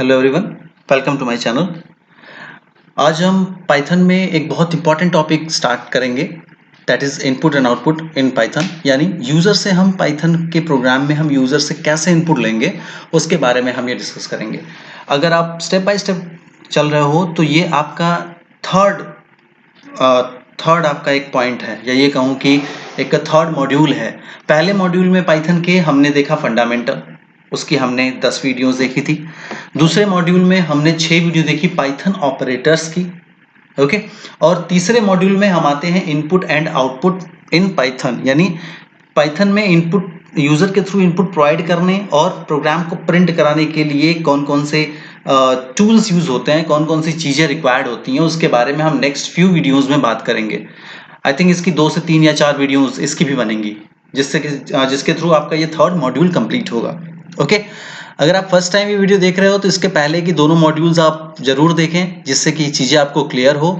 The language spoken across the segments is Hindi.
Hello everyone, welcome to my channel. आज हम पाइथन में एक बहुत इंपॉर्टेंट टॉपिक स्टार्ट करेंगे, that is input and output in Python. यानी यूज़र से हम पाइथन के प्रोग्राम में हम यूज़र से कैसे इनपुट लेंगे उसके बारे में हम ये डिस्कस करेंगे। अगर आप स्टेप बाय स्टेप चल रहे हो तो ये आपका थर्ड आपका एक पॉइंट है, या ये कहूँ कि एक थर्ड मॉड्यूल है। पहले मॉड्यूल में पाइथन के हमने देखा फंडामेंटल, उसकी हमने 10 वीडियोस देखी थी। दूसरे मॉड्यूल में हमने 6 वीडियो देखी पाइथन ऑपरेटर्स की, ओके। और तीसरे मॉड्यूल में हम आते हैं input and output in Python, यानी पाइथन में इनपुट यूजर के थ्रू इनपुट प्रोवाइड करने और प्रोग्राम को प्रिंट कराने के लिए कौन कौन से टूल्स यूज होते हैं, कौन कौन सी चीजें रिक्वायर्ड होती हैं, उसके बारे में हम नेक्स्ट फ्यू वीडियोस में बात करेंगे। आई थिंक इसकी 2 से 3 या 4 वीडियोस इसकी भी बनेंगी, जिसके थ्रू आपका ये थर्ड मॉड्यूल कंप्लीट होगा, ओके। अगर आप फर्स्ट टाइम ये वीडियो देख रहे हो तो इसके पहले की दोनों मॉड्यूल्स आप जरूर देखें, जिससे कि चीजें आपको क्लियर हो।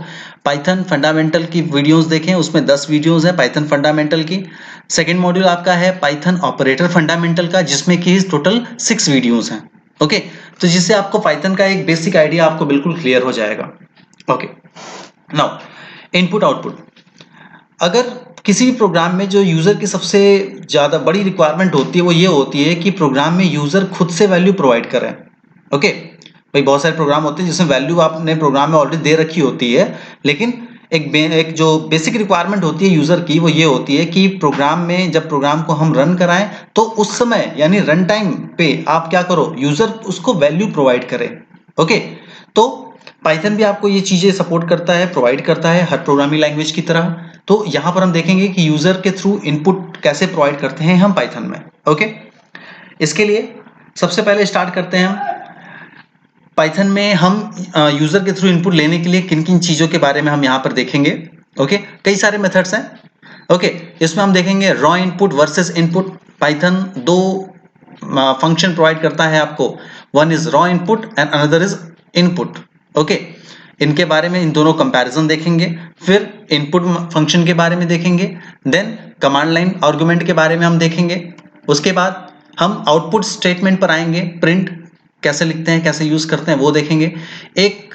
पाइथन फंडामेंटल की वीडियोस देखें, उसमें 10 वीडियोस है पाइथन फंडामेंटल की। सेकंड मॉड्यूल आपका है पाइथन ऑपरेटर फंडामेंटल का, जिसमें कि टोटल 6 वीडियोस हैं, ओके। तो जिससे आपको पाइथन का एक बेसिक आइडिया आपको बिल्कुल क्लियर हो जाएगा, ओके। नाउ इनपुट आउटपुट, अगर किसी भी प्रोग्राम में जो यूजर की सबसे ज्यादा बड़ी रिक्वायरमेंट होती है वो ये होती है कि प्रोग्राम में यूजर खुद से वैल्यू प्रोवाइड करें, ओके। भाई बहुत सारे प्रोग्राम होते हैं जिसमें वैल्यू आपने प्रोग्राम में ऑलरेडी दे रखी होती है, लेकिन एक जो बेसिक रिक्वायरमेंट होती है यूजर की वो ये होती है कि प्रोग्राम में जब प्रोग्राम को हम रन कराएं तो उस समय यानी रन टाइम पे आप क्या करो, यूजर उसको वैल्यू प्रोवाइड करे, ओके। तो पाइथन भी आपको ये चीजें सपोर्ट करता है, प्रोवाइड करता है हर प्रोग्रामिंग लैंग्वेज की तरह। तो यहां पर हम देखेंगे कि यूजर के थ्रू इनपुट कैसे प्रोवाइड करते हैं हम पाइथन में, ओके। इसके लिए सबसे पहले स्टार्ट करते हैं हम पाइथन में हम यूजर के थ्रू इनपुट लेने के लिए किन किन चीजों के बारे में हम यहाँ पर देखेंगे, ओके। कई सारे मेथड्स हैं, ओके। इसमें हम देखेंगे raw input versus input. Python दो फंक्शन प्रोवाइड करता है आपको, one is raw input and another is input, okay. इनके बारे में इन दोनों कंपैरिजन देखेंगे, फिर इनपुट फंक्शन के बारे में देखेंगे, देन कमांड लाइन आर्गुमेंट के बारे में हम देखेंगे। उसके बाद हम आउटपुट स्टेटमेंट पर आएंगे, प्रिंट कैसे लिखते हैं, कैसे यूज करते हैं वो देखेंगे। एक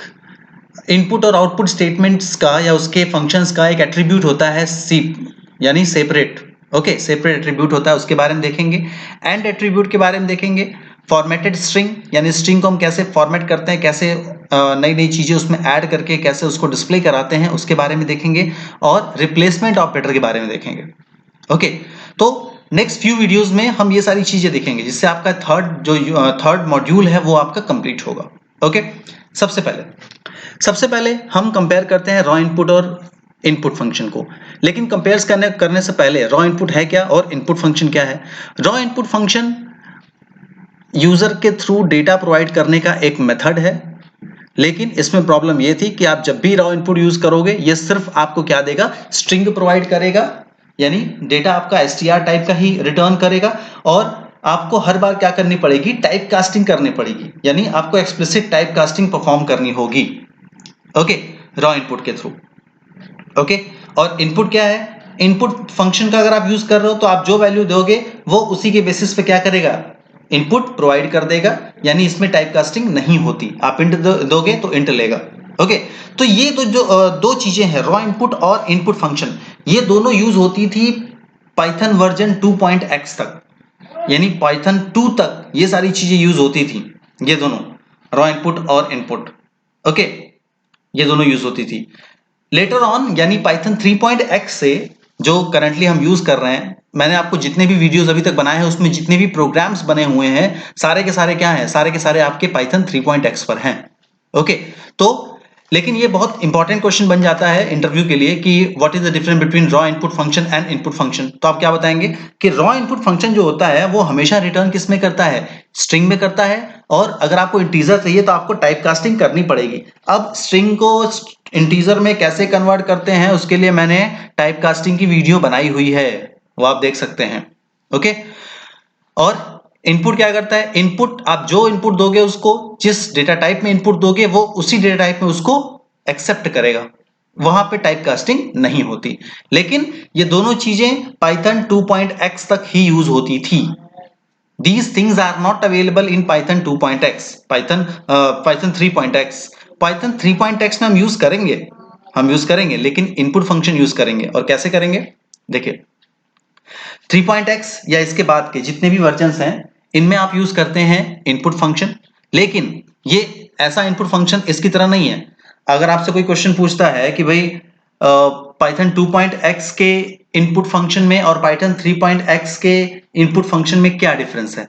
इनपुट और आउटपुट स्टेटमेंट्स का या उसके फंक्शंस का एक एट्रीब्यूट होता है सीप, यानी सेपरेट, ओके। सेपरेट एट्रीब्यूट होता है, उसके बारे में देखेंगे। एंड एट्रीब्यूट के बारे में देखेंगे। फॉर्मेटेड स्ट्रिंग, यानी स्ट्रिंग को हम कैसे फॉर्मेट करते हैं, कैसे नई नई चीजें उसमें ऐड करके कैसे उसको डिस्प्ले कराते हैं उसके बारे में देखेंगे। और रिप्लेसमेंट ऑपरेटर के बारे में देखेंगे, ओके। तो नेक्स्ट फ्यू वीडियोस में हम ये सारी चीजें देखेंगे, जिससे आपका थर्ड मॉड्यूल है वो आपका कंप्लीट होगा, ओके। सबसे पहले हम कंपेयर करते हैं रॉ इनपुट और इनपुट फंक्शन को। लेकिन कंपेयर करने से पहले रॉ इनपुट है क्या और इनपुट फंक्शन क्या है। रॉ इनपुट फंक्शन यूजर के थ्रू डेटा प्रोवाइड करने का एक मेथड है, लेकिन इसमें प्रॉब्लम ये थी कि आप जब भी रॉ इनपुट यूज करोगे ये सिर्फ आपको क्या देगा, स्ट्रिंग प्रोवाइड करेगा, यानी डेटा आपका str टाइप का ही रिटर्न करेगा। और आपको हर बार क्या करनी पड़ेगी, टाइप कास्टिंग करनी पड़ेगी, यानी आपको एक्सप्लिसिट टाइप कास्टिंग परफॉर्म करनी होगी, ओके, रॉ इनपुट के थ्रू, ओके। और इनपुट क्या है, इनपुट फंक्शन का अगर आप यूज कर रहे हो तो आप जो वैल्यू दोगे वो उसी के बेसिस पे क्या करेगा, इनपुट प्रोवाइड कर देगा, यानी इसमें टाइप कास्टिंग नहीं होती। आप इंट दोगे तो इंट लेगा, ओके। तो ये तो जो दो चीजें हैं, रॉ इनपुट और इनपुट फंक्शन, ये दोनों यूज होती थी पाइथन वर्जन 2.x तक, यानी पाइथन 2 तक ये सारी चीजें यूज होती थी, ये दोनों रॉ इनपुट और इनपुट, ओके, ये दोनों यूज होती थी। लेटर ऑन यानी पाइथन 3.x से जो करंटली हम यूज कर रहे हैं, मैंने आपको जितने भी वीडियोस अभी तक बनाए हैं उसमें जितने भी प्रोग्राम्स बने हुए हैं सारे के सारे क्या हैं, सारे के सारे आपके पाइथन 3.x पर हैं, ओके। तो लेकिन ये बहुत इंपॉर्टेंट क्वेश्चन बन जाता है इंटरव्यू के लिए कि what is the difference between raw input function and input function. तो आप क्या बताएंगे कि रॉ इनपुट फंक्शन जो होता है वो हमेशा रिटर्न किस में करता है, स्ट्रिंग में करता है। और अगर आपको इंटीजर चाहिए तो आपको टाइप कास्टिंग करनी पड़ेगी। अब स्ट्रिंग को इंटीजर में कैसे कन्वर्ट करते हैं उसके लिए मैंने टाइप कास्टिंग की वीडियो बनाई हुई है, वो आप देख सकते हैं, ओके। और इनपुट क्या करता है, इनपुट आप जो इनपुट दोगे उसको, जिस डेटा टाइप में इनपुट दोगे वो उसी डेटा टाइप में उसको एक्सेप्ट करेगा, वहां पे टाइप कास्टिंग नहीं होती। लेकिन ये दोनों चीजें पाइथन 2.x तक ही यूज होती थी, These things are not available in Python 2.x, Python 3.x. Python 3.x में हम यूज करेंगे लेकिन इनपुट फंक्शन यूज करेंगे। और कैसे करेंगे देखिए, 3.x या इसके बाद के जितने भी वर्जन्स हैं इनमें आप यूज करते हैं इनपुट फंक्शन, लेकिन ये ऐसा इनपुट फंक्शन इसकी तरह नहीं है। अगर आपसे कोई क्वेश्चन पूछता है कि भाई पाइथन 2.x के इनपुट फंक्शन में और पाइथन 3.x के इनपुट फंक्शन में क्या डिफरेंस है,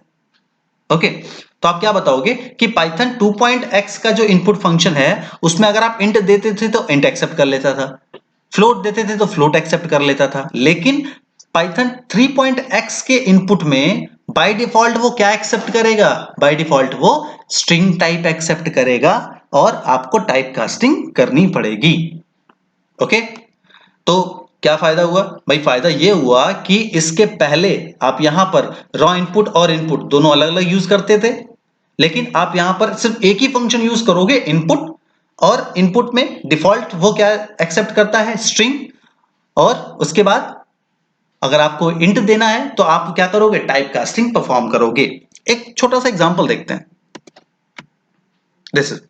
ओके तो आप क्या बताओगे कि पाइथन 2.x का जो इनपुट फंक्शन है उसमें अगर आप इंट देते थे तो इंट एक्सेप्ट कर लेता था, फ्लोट देते थे तो फ्लोट एक्सेप्ट कर लेता था, लेकिन पाइथन 3.x के इनपुट में बाय डिफॉल्ट वो क्या एक्सेप्ट करेगा, बाय डिफॉल्ट वो स्ट्रिंग टाइप एक्सेप्ट करेगा और आपको टाइप कास्टिंग करनी पड़ेगी। ओके तो क्या फायदा हुआ भाई, फायदा ये हुआ कि इसके पहले आप यहां पर रॉ इनपुट और इनपुट दोनों अलग अलग यूज करते थे, लेकिन आप यहां पर सिर्फ एक ही फंक्शन यूज करोगे इनपुट, और इनपुट में डिफॉल्ट वो क्या एक्सेप्ट करता है, स्ट्रिंग, और उसके बाद अगर आपको इंट देना है तो आप क्या करोगे, टाइप कास्टिंग परफॉर्म करोगे। एक छोटा सा एग्जांपल देखते हैं, दिस इज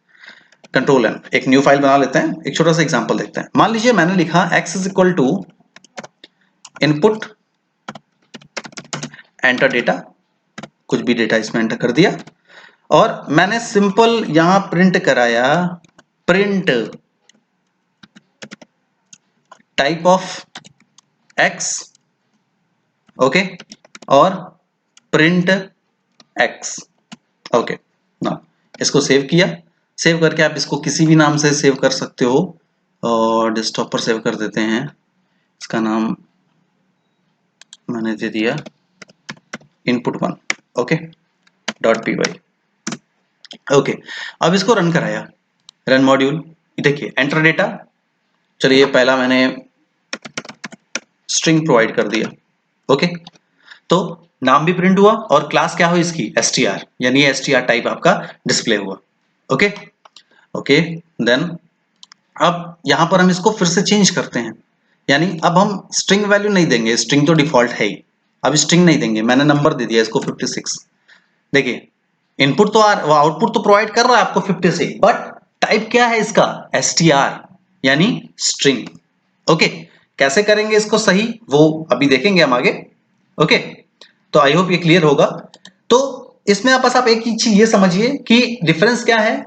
कंट्रोल एन, एक न्यू फाइल बना लेते हैं, एक छोटा सा एग्जांपल देखते हैं। मान लीजिए मैंने लिखा x is equal to input enter data, कुछ भी डेटा इसमें एंटर कर दिया, और मैंने सिंपल यहां प्रिंट कराया print type of x, okay, और प्रिंट x, ओके ना, इसको सेव किया। सेव करके आप इसको किसी भी नाम से सेव कर सकते हो, और डेस्कटॉप पर सेव कर देते हैं। इसका नाम मैंने दे दिया input1, ओके .py, ओके। अब इसको रन कराया, रन मॉड्यूल, देखिए एंटर डेटा, चलिए पहला मैंने स्ट्रिंग प्रोवाइड कर दिया, ओके तो नाम भी प्रिंट हुआ और क्लास क्या हुई इसकी, str, यानी str टाइप आपका डिस्प्ले हुआ, ओके ओके। देन अब यहां पर हम इसको फिर से चेंज करते हैं, यानी अब हम स्ट्रिंग वैल्यू नहीं देंगे, स्ट्रिंग तो डिफॉल्ट है ही, अब स्ट्रिंग नहीं देंगे, मैंने नंबर दे दिया इसको 56। देखिए इनपुट तो आउटपुट तो प्रोवाइड कर रहा है आपको 56, बट टाइप क्या है इसका, str यानी स्ट्रिंग, ओके। कैसे करेंगे इसको सही वो अभी देखेंगे हम आगे, ओके तो आई होप ये क्लियर होगा। तो इसमें आप बस आप एक ही चीज ये समझिए कि डिफरेंस क्या है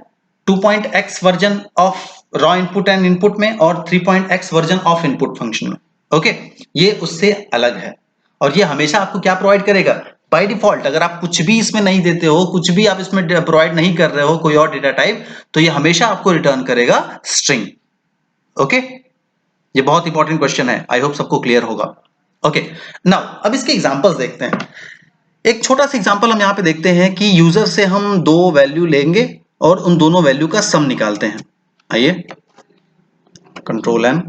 2.x version of raw input and input में और 3.x version of input function में, ओके ये उससे अलग है। और ये हमेशा आपको क्या प्रोवाइड करेगा, बाय डिफॉल्ट अगर आप कुछ भी इसमें नहीं देते हो, कुछ भी आप इसमें प्रोवाइड नहीं कर रहे हो कोई और डेटा टाइप, तो ये हमेशा आपको रिटर्न करेगा स्ट्रिंग, ओके ये बहुत इंपॉर्टेंट क्वेश्चन है, आई होप सबको क्लियर होगा, ओके। नाउ अब इसके एग्जांपल्स देखते हैं। एक छोटा सा एग्जांपल हम यहाँ पे देखते हैं कि यूजर से हम दो वैल्यू लेंगे और उन दोनों वैल्यू का सम निकालते हैं। आइए कंट्रोल एन,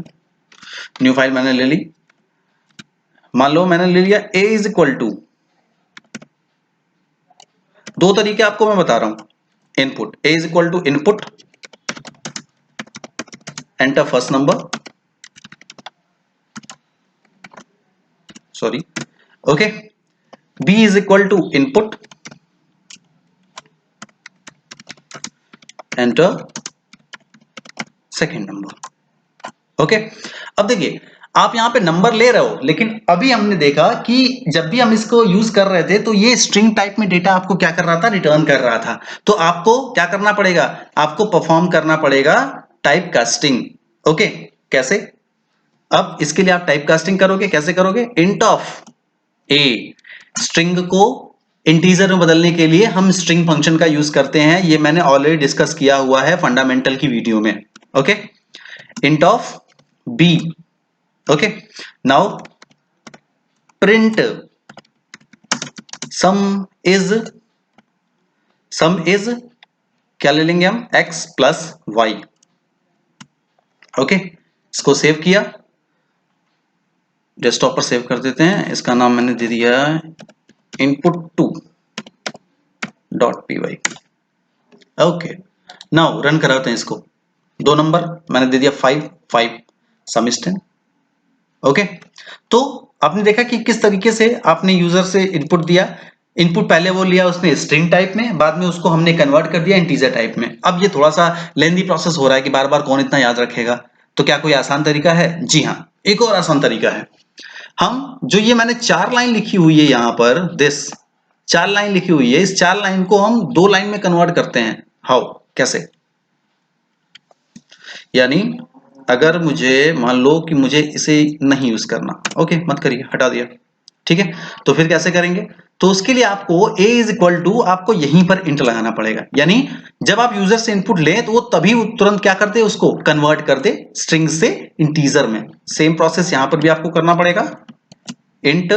न्यू फाइल मैंने ले ली, मान लो मैंने ले लिया a इज इक्वल टू, दो तरीके आपको मैं बता रहा हूं, input a is equal to input enter first number, sorry, okay, b is equal to input enter second number, okay. अब देखिए आप यहां पे नंबर ले रहे हो, लेकिन अभी हमने देखा कि जब भी हम इसको यूज कर रहे थे तो ये स्ट्रिंग टाइप में डेटा आपको क्या कर रहा था, रिटर्न कर रहा था। तो आपको क्या करना पड़ेगा, आपको परफॉर्म करना पड़ेगा टाइप कास्टिंग, ओके कैसे, अब इसके लिए आप टाइप कास्टिंग करोगे, कैसे करोगे, इंट ऑफ a, स्ट्रिंग को इंटीजर में बदलने के लिए हम स्ट्रिंग फंक्शन का यूज करते हैं, ये मैंने ऑलरेडी डिस्कस किया हुआ है फंडामेंटल की वीडियो में, okay. Int of b, okay, now print sum is क्या ले लेंगे हम, x प्लस y, ओके इसको सेव किया, डेस्कटॉप पर सेव कर देते हैं, इसका नाम मैंने दे दिया input2 .py, okay. Now run कराते हैं इसको, दो नंबर मैंने दे दिया 5 सम इज 10, ओके। तो आपने देखा कि किस तरीके से आपने यूजर से इनपुट दिया, इनपुट पहले वो लिया उसने स्ट्रिंग टाइप में, बाद में उसको हमने कन्वर्ट कर दिया इंटीजर टाइप में। अब ये थोड़ा सा लेंदी प्रोसेस हो रहा है कि बार बार कौन इतना याद रखेगा, तो क्या कोई आसान तरीका है? जी हाँ, एक और आसान तरीका है। हम जो ये मैंने 4 लाइन लिखी हुई है यहाँ पर, दिस 4 लाइन लिखी हुई है, इस 4 लाइन को हम 2 लाइन में कन्वर्ट करते हैं। हाउ, कैसे? यानी अगर मुझे मान लो कि मुझे इसे नहीं यूज करना, ओके मत करिए, हटा दिया, ठीक है, तो फिर कैसे करेंगे? तो उसके लिए आपको a इज इक्वल टू, आपको यहीं पर इंट लगाना पड़ेगा। यानी जब आप यूजर से इनपुट लें तो वो तभी तुरंत क्या कर दे, उसको कन्वर्ट कर दे स्ट्रिंग से इंटीजर में। सेम प्रोसेस यहां पर भी आपको करना पड़ेगा। इंट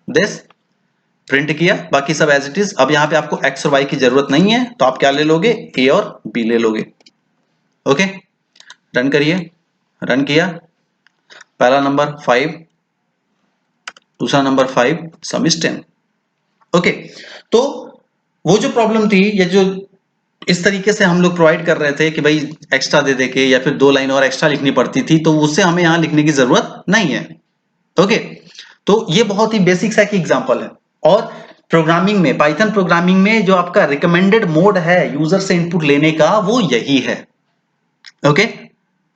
दिस, प्रिंट किया, बाकी सब एज इट इज। अब यहां पे आपको x और y की जरूरत नहीं है, तो आप क्या ले लोगे, a और b ले लोगे। ओके, रन करिए, रन किया, पहला नंबर 5, दूसरा नंबर 5, सम इज 10। ओके, तो वो जो प्रॉब्लम थी, ये जो इस तरीके से हम लोग प्रोवाइड कर रहे थे कि भाई एक्स्ट्रा दे दे के या फिर 2 लाइन और एक्स्ट्रा लिखनी पड़ती थी, तो उससे हमें यहां लिखने की जरूरत नहीं है। ओके, तो ये बहुत ही बेसिक सा एग्जांपल है। और प्रोग्रामिंग में, पाइथन प्रोग्रामिंग में जो आपका रिकमेंडेड मोड है यूजर से इनपुट लेने का, वो यही है। ओके,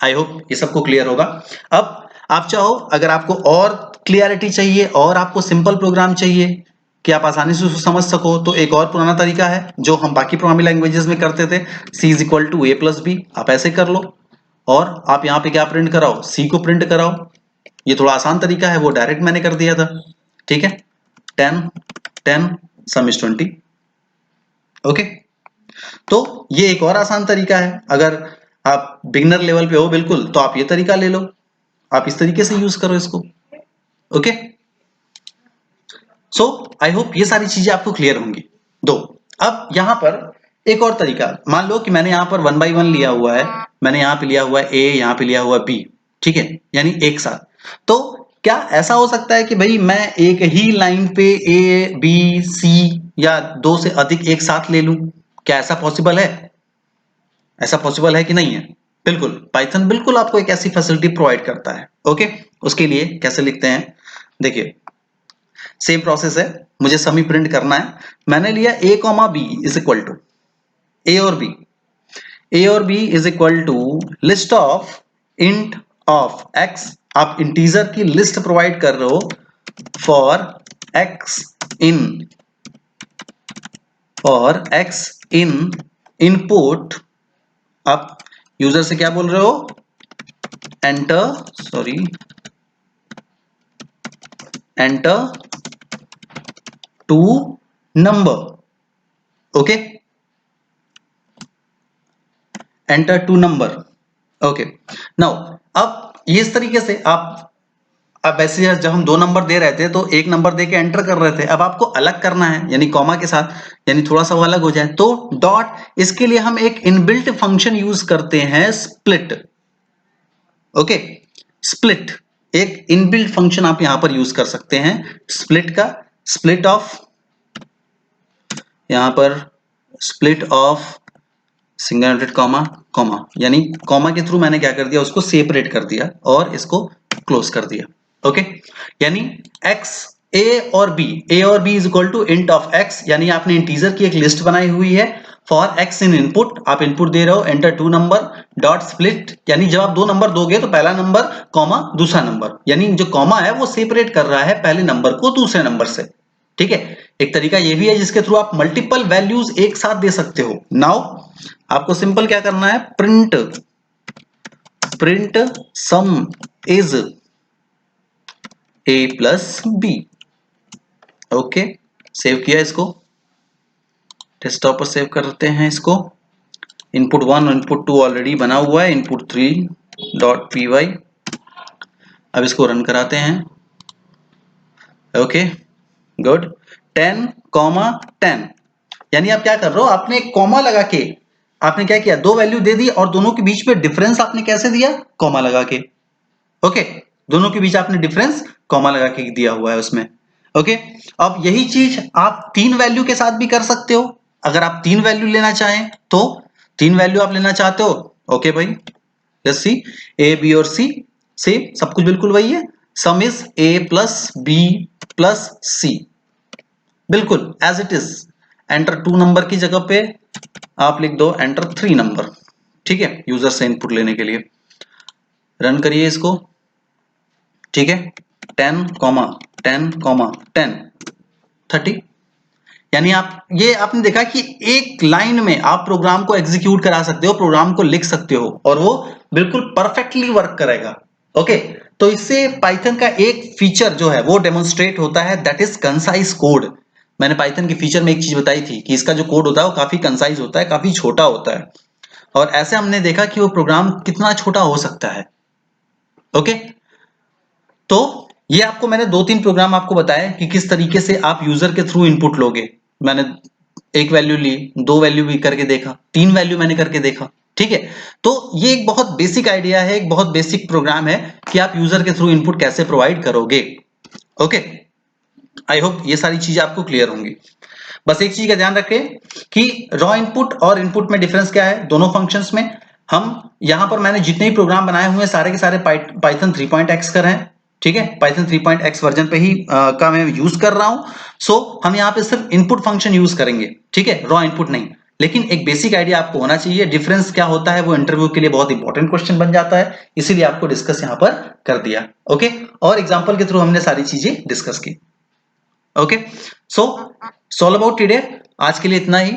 आई होप ये सबको क्लियर होगा। अब आप चाहो, अगर आपको और क्लियरिटी चाहिए और आपको सिंपल प्रोग्राम चाहिए कि आप आसानी से उसको समझ सको, तो एक और पुराना तरीका है जो हम बाकी प्रोग्रामिंग लैंग्वेजेस में करते थे, c is equal to a plus B. आप ऐसे कर लो और आप यहाँ पे क्या प्रिंट कराओ, c को प्रिंट कराओ। ये थोड़ा आसान तरीका है, वो डायरेक्ट मैंने कर दिया था, ठीक है। 10 10 सम इज 20। ओके, तो ये एक और आसान तरीका है। अगर आप बिगनर लेवल पे हो बिल्कुल, तो आप ये तरीका ले लो, आप इस तरीके से यूज करो इसको। ओके, सो आई होप ये सारी चीजें आपको क्लियर होंगी। दो, अब यहां पर एक और तरीका, मान लो कि मैंने यहां पर 1 बाई 1 लिया हुआ है, मैंने यहां पे लिया हुआ है a, यहां पे लिया हुआ है b, ठीक है, यानी एक साथ। तो क्या ऐसा हो सकता है कि भाई मैं एक ही लाइन पे a b c या 2 से अधिक एक साथ ले लूं? क्या ऐसा पॉसिबल है? ऐसा पॉसिबल है कि नहीं है? बिल्कुल, पाइथन बिल्कुल आपको एक ऐसी फैसिलिटी प्रोवाइड करता है। ओके, उसके लिए कैसे लिखते हैं, देखिए सेम प्रोसेस है, मुझे समी प्रिंट करना है। मैंने लिया a comma b is equal to a और b is equal to list of int of x। आप इंटीजर की लिस्ट प्रोवाइड कर रहे हो फॉर x इन इनपुट। आप यूजर से क्या बोल रहे हो, enter two number. Okay, enter two number. Okay, now अब ये इस तरीके से आप, अब ऐसे जब हम 2 नंबर दे रहे थे तो एक नंबर दे के एंटर कर रहे थे, अब आपको अलग करना है यानी कॉमा के साथ, यानी थोड़ा सा वो अलग हो जाए, तो डॉट, इसके लिए हम एक इनबिल्ट फंक्शन यूज करते हैं, स्प्लिट। ओके, स्प्लिट एक इनबिल्ट फंक्शन आप यहां पर यूज कर सकते हैं, स्प्लिट का, स्प्लिट ऑफ, यहां पर split of single ended comma comma, यानी कॉमा के थ्रू मैंने क्या कर दिया, उसको सेपरेट कर दिया और इसको क्लोज कर दिया। ओके, यानी x a और b is equal to int of x, यानी आपने इंटीजर की एक लिस्ट बनाई हुई है फॉर x इन इनपुट। आप इनपुट दे रहे हो enter two number dot split, यानी जब आप 2 नंबर दोगे तो पहला नंबर कॉमा दूसरा नंबर, यानी जो कॉमा है वो सेपरेट कर रहा है पहले नंबर को दूसरे नंबर से। ठीक है, एक तरीका ये भी है जिसके थ्रू आप मल्टीपल वैल्यूज एक साथ दे सकते हो। नाउ आपको सिंपल क्या करना है, print sum is a plus B. Okay, save किया इसको, डेस्कटॉप पर सेव करते हैं इसको। इनपुट 1 और इनपुट 2 ऑलरेडी बना हुआ है, इनपुट 3 डॉट पी वाई। अब इसको रन कराते हैं। ओके, गुड, 10 कॉमा 10, यानी आप क्या कर रहे हो, आपने एक कॉमा लगा के आपने क्या किया, 2 वैल्यू दे दी और दोनों के बीच में डिफरेंस आपने कैसे दिया, कॉमा लगा के। ओके, दोनों के बीच आपने डिफरेंस कॉमा लगा के दिया हुआ है उसमें। ओके, अब यही चीज आप 3 वैल्यू के साथ भी कर सकते हो। अगर आप 3 वैल्यू लेना चाहें तो 3 वैल्यू आप लेना चाहते हो, ओके भाई, लेट्स सी, ए बी और सी, सेम सब कुछ बिल्कुल वही है। Sum is a plus B plus C, बिल्कुल as it is. Enter 2 number की जगह पे आप लिख दो एंटर 3 नंबर, ठीक है, यूजर से इनपुट लेने के लिए। रन करिए इसको, ठीक है। 10 कॉमा 10 कॉमा 10 30, यानी आप ये आपने देखा कि एक लाइन में आप प्रोग्राम को एग्जीक्यूट करा सकते हो, प्रोग्राम को लिख सकते हो और वो बिल्कुल परफेक्टली वर्क करेगा। ओके, तो इससे पाइथन का एक फीचर जो है वो डेमोन्स्ट्रेट होता है, दैट इज कंसाइज कोड। मैंने पाइथन की फीचर में एक चीज बताई थी कि इसका जो कोड होता है वो काफी कंसाइज होता है, काफी छोटा होता है, और ऐसे हमने देखा कि वो प्रोग्राम कितना छोटा हो सकता है। ओके, तो ये आपको मैंने 2-3 प्रोग्राम आपको बताए कि किस तरीके से आप यूजर के थ्रू इनपुट लोगे। मैंने एक वैल्यू ली, 2 वैल्यू भी करके देखा, 3 वैल्यू मैंने करके देखा, ठीक है। तो ये एक बहुत बेसिक आइडिया है, एक बहुत बेसिक प्रोग्राम है कि आप यूजर के थ्रू इनपुट कैसे प्रोवाइड करोगे। ओके, आई होप ये सारी चीजें आपको क्लियर होंगी। बस एक चीज का ध्यान रखें कि रॉ इनपुट और इनपुट में डिफरेंस क्या है दोनों फंक्शंस में। हम यहां पर मैंने जितने भी प्रोग्राम बनाए हुए हैं सारे के सारे पाइथन 3.x कर हैं, ठीक है, पाइथन 3.x वर्जन पे ही का मैं यूज कर रहा हूं। सो हम यहाँ पे सिर्फ इनपुट फंक्शन यूज करेंगे, ठीक है, रॉ इनपुट नहीं। लेकिन एक बेसिक आइडिया आपको होना चाहिए, डिफरेंस क्या होता है वो इंटरव्यू के लिए बहुत इंपॉर्टेंट क्वेश्चन बन जाता है, इसीलिए आपको डिस्कस यहाँ पर कर दिया। ओके, और एग्जाम्पल के थ्रू हमने सारी चीजें डिस्कस की। Okay, so solve about today, आज के लिए इतना ही।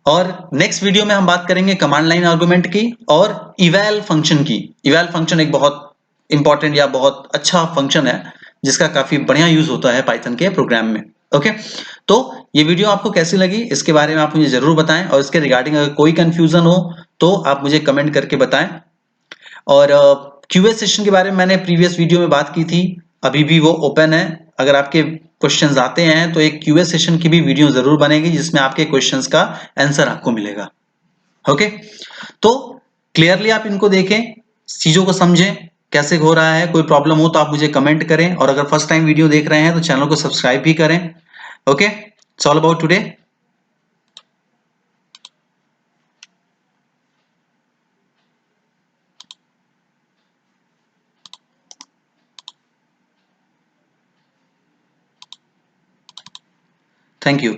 और नेक्स्ट वीडियो में हम बात करेंगे कमांड लाइन आर्गुमेंट की और इवैल फंक्शन की। इवैल फंक्शन एक बहुत इंपॉर्टेंट या बहुत अच्छा फंक्शन है जिसका काफी बढ़िया यूज होता है पाइथन के प्रोग्राम में। ओके, तो ये वीडियो आपको कैसी लगी इसके बारे में आप मुझे जरूर बताएं, और इसके रिगार्डिंग अगर कोई कंफ्यूजन हो तो आप मुझे कमेंट करके बताएं। और क्यूए सेशन के बारे में मैंने प्रीवियस वीडियो में बात की थी, अभी भी वो ओपन है। अगर आपके क्वेश्चंस आते हैं तो एक क्यूए सेशन की भी वीडियो जरूर बनेगी जिसमें आपके क्वेश्चंस का आंसर आपको मिलेगा। ओके, तो क्लियरली आप इनको देखें, चीजों को समझें कैसे हो रहा है। कोई प्रॉब्लम हो तो आप मुझे कमेंट करें, और अगर फर्स्ट टाइम वीडियो देख रहे हैं तो चैनल को सब्सक्राइब भी करें। Okay, it's all about today. Thank you.